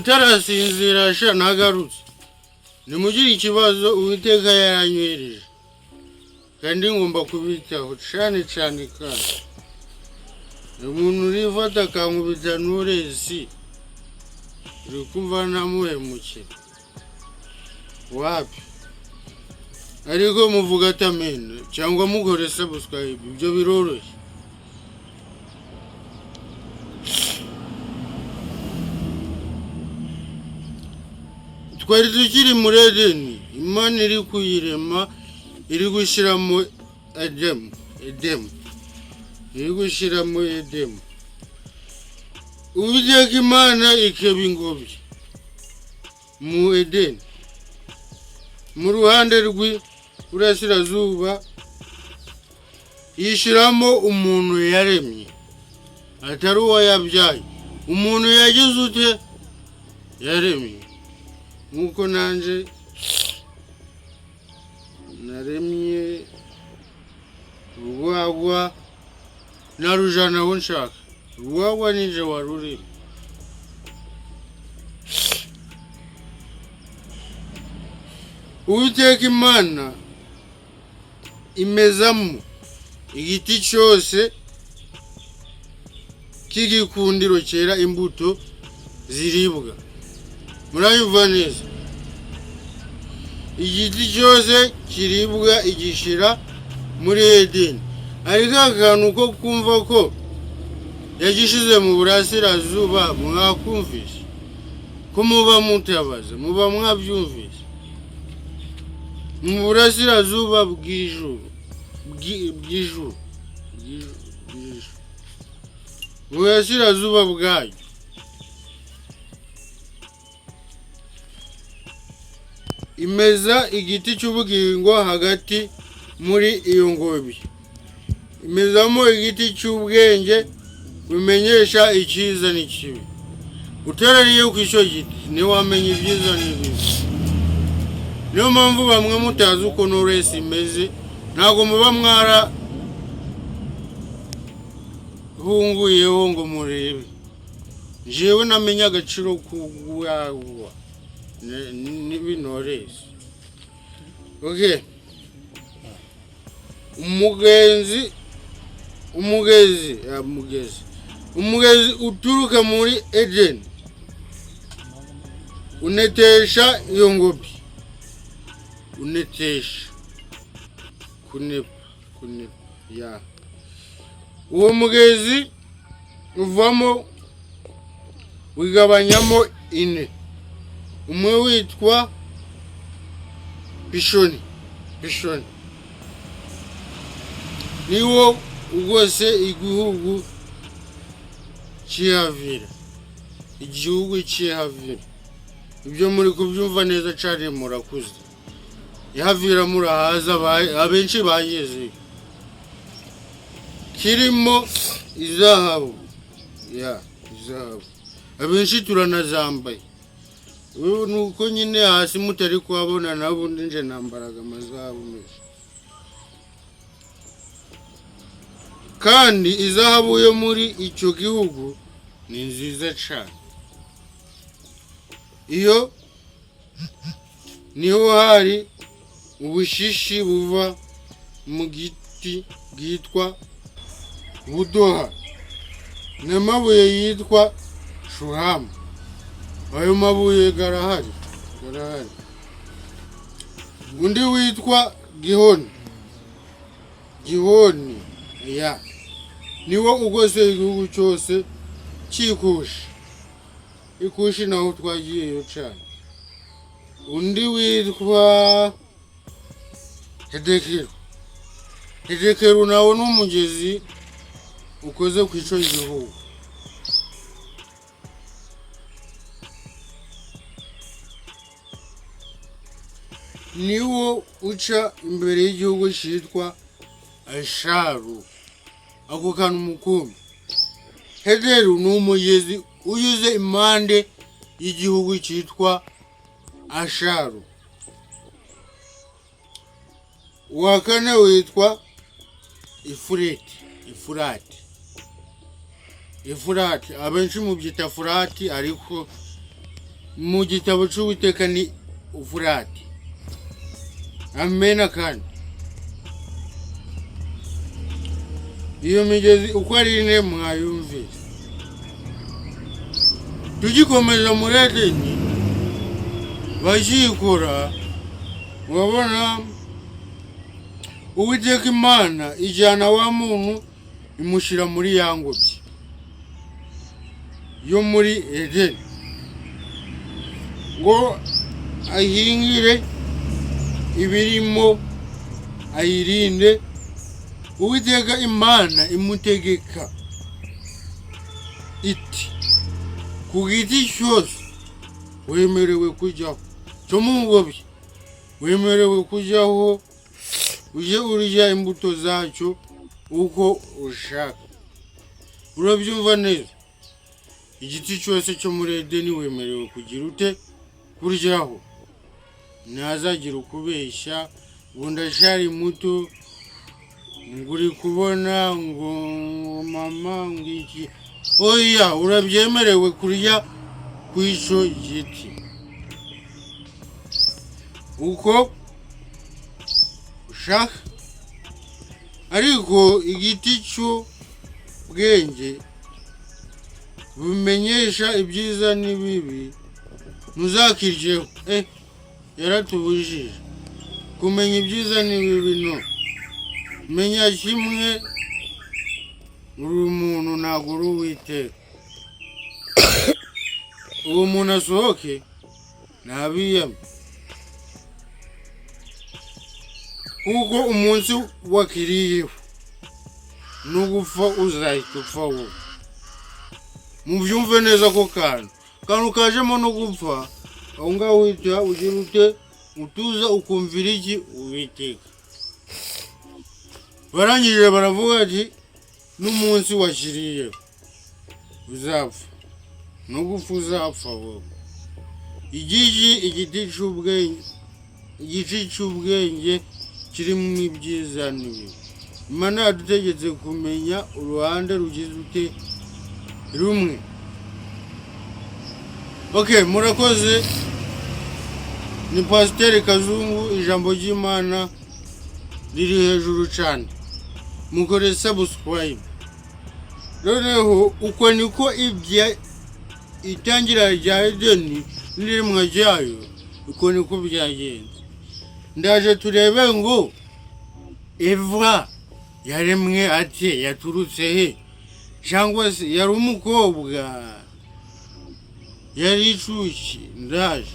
utarasinzira sha nagarutse nimugire ikibazo Uwiteka yaranywereje kandi ngomba kubitaho cyane kandi umuntu urifata akankubita n'urezi uri kumva namuhemukira wapi ariko muvuga atamena cyangwa mugore subscribe ibyo biroroshye twari tukiri muri Edeni Imana iri kuyirema iri gushyiramo Edemu iri gushyiramo Edemu Uwiteka Imana ikeba ingobyi mu Edeni mu ruhande rw'Iburasirazuba yishyiramo umuntu yaremye atari uwo yabyaye umuntu yagize ute yaremye nkuko nanje naremye urwagwa narujana aho nshaka urwagwa nije warurema Uwiteka Imana imezamo igiti cyose k'igikundiro cyera imbuto ziribwa murayumva neza igiti cyose kiribwa igishira muri Edeni ariko akantu ko kumva ko yagishize mu Burasirazuba mwakumvise ko muba mutabaza muba mwabyumvise mu Burasirazuba bw'ijuru mu Burasirazuba bwayo imeza igiti cy'ubugingo hagati muri iyo ngobyi imezamo igiti cy'ubwenge bimenyesha icyiza n'ikibi utarariye ku icyo giti ntiwamenya ibyiza n'ibibi niyo mpamvu bamwe mutazi uko Knowless imeze ntabwo muba mwara hunguyeho ngo murebe jewe namenya agaciro k'ugwagwa nibi Knowless okay umugezi uturuka muri Edeni unetesha iyo ngobyi unetesha kunepa ya uwo mugezi uvamo wigabanyamo ine umwe witwa Pishoni niwo ugose igihugu cy'Havira ibyo muri kubyumva neza cyane murakuze Havira murahaza abenshi bageze kirimo izahabu abenshi turanazambaye nuko nyine hasi mutari kwabona nabundi nje nambaraga amazahabu menshi kandi izahabu yo muri icyo gihugu ni nziza cyane iyo niho hari ubushishi buva mu giti bwitwa budoha n'amabuye yitwa shuhamu ayo mabuye garahari undi witwa gihoni ya niwo ugose igihugu cyose ikushi naho twagiyeyo cyane undi witwa Hedekeru nawo n'umugezi ukoze ku icyo gihugu niwo uca imbere y'igihugu cyitwa Asharu ako kantu mukumbi Hederu ni umugezi uyuze impande y'igihugu cyitwa Asharu uwa kane witwa Ifurati abenshi mubyita Furati ariko mu gitabo cy'Uwiteka ni Ufurate. Amena kandi iyo migezi uko ari ine mwayumvise. Tugikomeza muri Edeni bashikora, wabona Uwiteka Imana ijyana wa muntu imushyira muri ya ngobyi yo muri Edeni ngo ahingire ibirimo ayirinde. Uwiteka Imana imutegeka iti ku giti cyose wemerewe kujyaho cyo mu ngobyi, wemerewe kujyaho uje urya imbuto zacyo uko ushaka. Urabyumva neza? Igiti cyose cyo muri Edeni wemerewe kugira ute kuryaho. Ntazagira ukubeshya ngo ndashari muto nguri kubona ngo mama ngiki. Oya, urabyemerewe kurya kw'icyo giti uko ushaka. Ariko igiti cy'ubwenge bumenyesha ibyiza n'ibibi ntuzakiryeho. Yaratubujije kumenya ibyiza n'ibibi. No, menya kimwe, uri umuntu ntabwo uri Uwiteka. Uwo muntu asohoke ntabiyame, kuko umunsi wakiriyeho no gupfa uzahita upfa wowe. Mubyumve neza ko kantu kajemo no gupfa, aho ngaho uhita ugira ute utuza ukumvira iki Uwiteka. Barangije baravuga ati n'umunsi wakiriyeho uzapfa no gupfa uzapfa wowe. Igiti cy'ubwenge kirimo ibyiza n'ibibi. Imana yadutegetse kumenya uruhande rugize ute rumwe. Okay, murakoze. Ni Pasiteri Kazungu, ijambo ry'Imana riri hejuru cyane. Mukore subscribe. Noneho uko niko itangira rya Edeni n'irimwe ryayo uko niko byagenze. Ndaje turebe ngo Eva yaremwe ate, yaturutse he, cyangwa se yari umukobwa, yari icuki. Ndaje